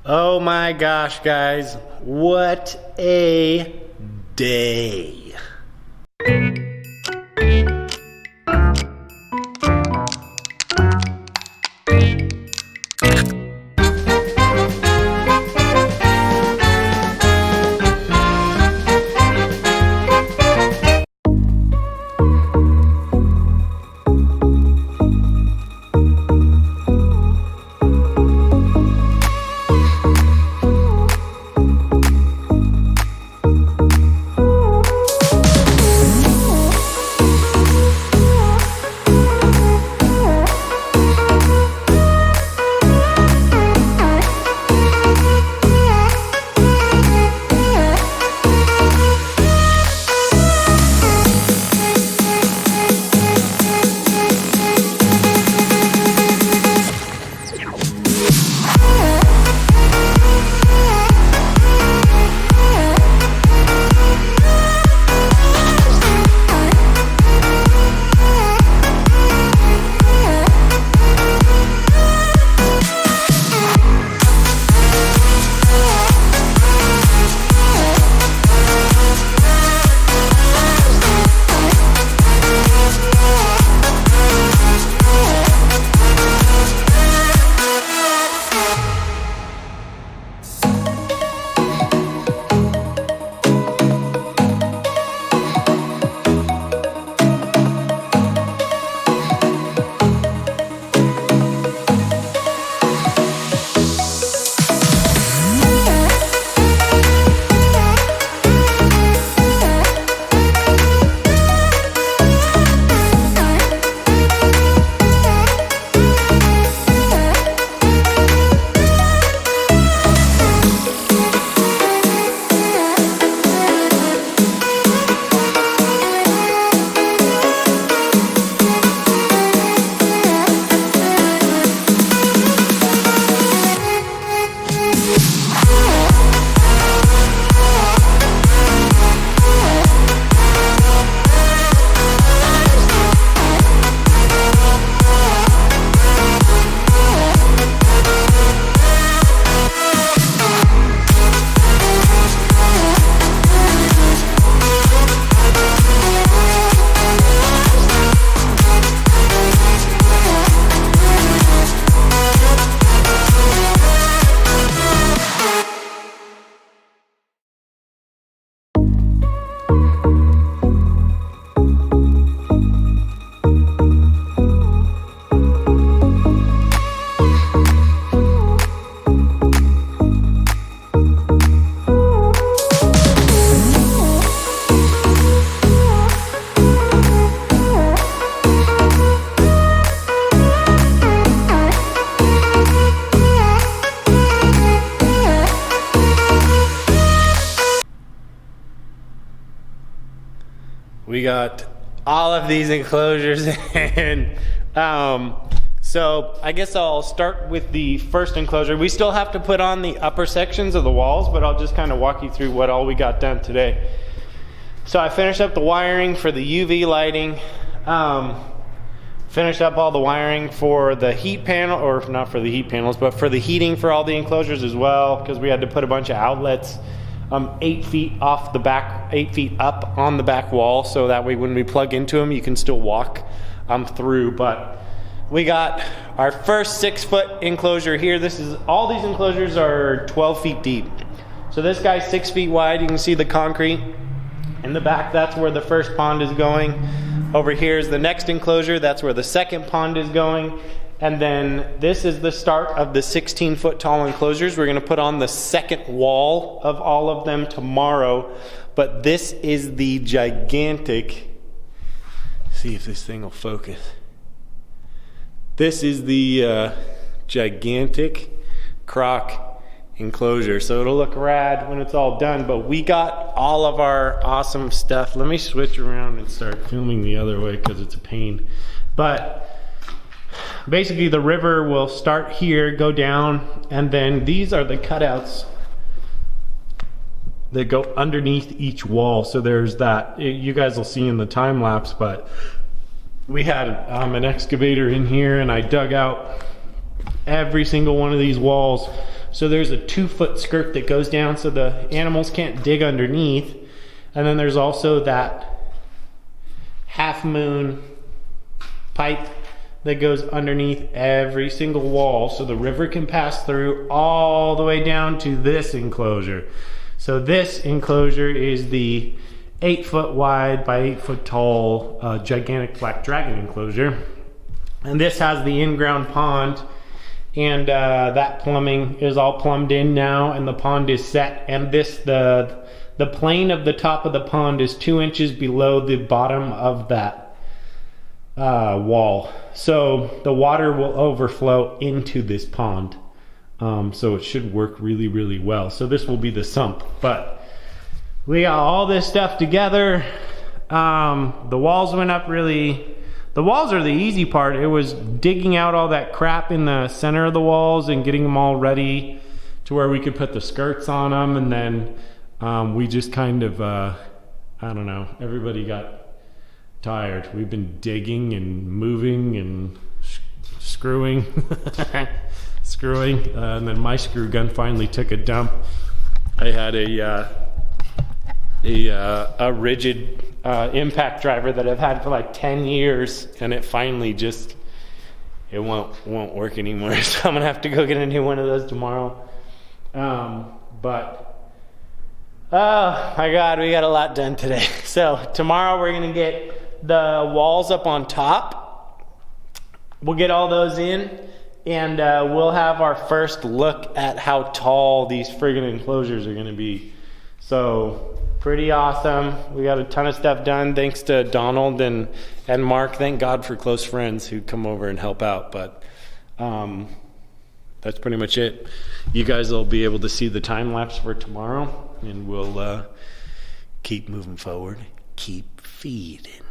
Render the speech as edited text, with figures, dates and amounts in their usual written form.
Oh my gosh, guys, what a day. We got all of these enclosures in. So I guess I'll start with the first enclosure. We still have to put on the upper sections of the walls, but I'll just kind of walk you through what all we got done today. So I finished up the wiring for the UV lighting. Finished up all the wiring for the heat panel, or not for the heat panels, but for the heating for all the enclosures as well, because we had to put a bunch of outlets 8 feet off the back, 8 feet up on the back wall, so that way when we plug into them, you can still walk through. But we got our first 6-foot enclosure here. All these enclosures are 12 feet deep. So this guy's 6 feet wide. You can see the concrete in the back. That's where the first pond is going. Over here is the next enclosure. That's where the second pond is going. And then this is the start of the 16-foot tall enclosures. We're going to put on the second wall of all of them tomorrow. But this is the gigantic, see if this thing will focus. This is the gigantic croc enclosure. So it'll look rad when it's all done. But we got all of our awesome stuff. Let me switch around and start filming the other way because it's a pain. But basically the river will start here, go down, and then these are the cutouts that go underneath each wall. So there's that, you guys will see in the time lapse, but we had an excavator in here and I dug out every single one of these walls So there's a 2-foot skirt that goes down so the animals can't dig underneath. And then there's also that half moon pipe that goes underneath every single wall so the river can pass through all the way down to this enclosure. So this enclosure is the 8-foot wide by 8-foot tall gigantic black dragon enclosure. And this has the in-ground pond, and that plumbing is all plumbed in now, and the pond is set. And this, the plane of the top of the pond is 2 inches below the bottom of that wall. So the water will overflow into this pond. So it should work really, really well. So this will be the sump, but we got all this stuff together. The walls went up really. The walls are the easy part. It was digging out all that crap in the center of the walls and getting them all ready to where we could put the skirts on them. And then we just kind of, I don't know, everybody got tired. We've been digging and moving and screwing, and then my screw gun finally took a dump. I had a rigid impact driver that I've had for like 10 years, and it finally just won't work anymore. So I'm gonna have to go get a new one of those tomorrow. But oh my God, we got a lot done today. So tomorrow we're gonna get the walls up on top. We'll get all those in, and we'll have our first look at how tall these friggin' enclosures are gonna be. So pretty awesome. We got a ton of stuff done thanks to Donald and Mark. Thank God for close friends who come over and help out. But that's pretty much it. You guys will be able to see the time lapse for tomorrow, and we'll keep moving forward, keep feeding.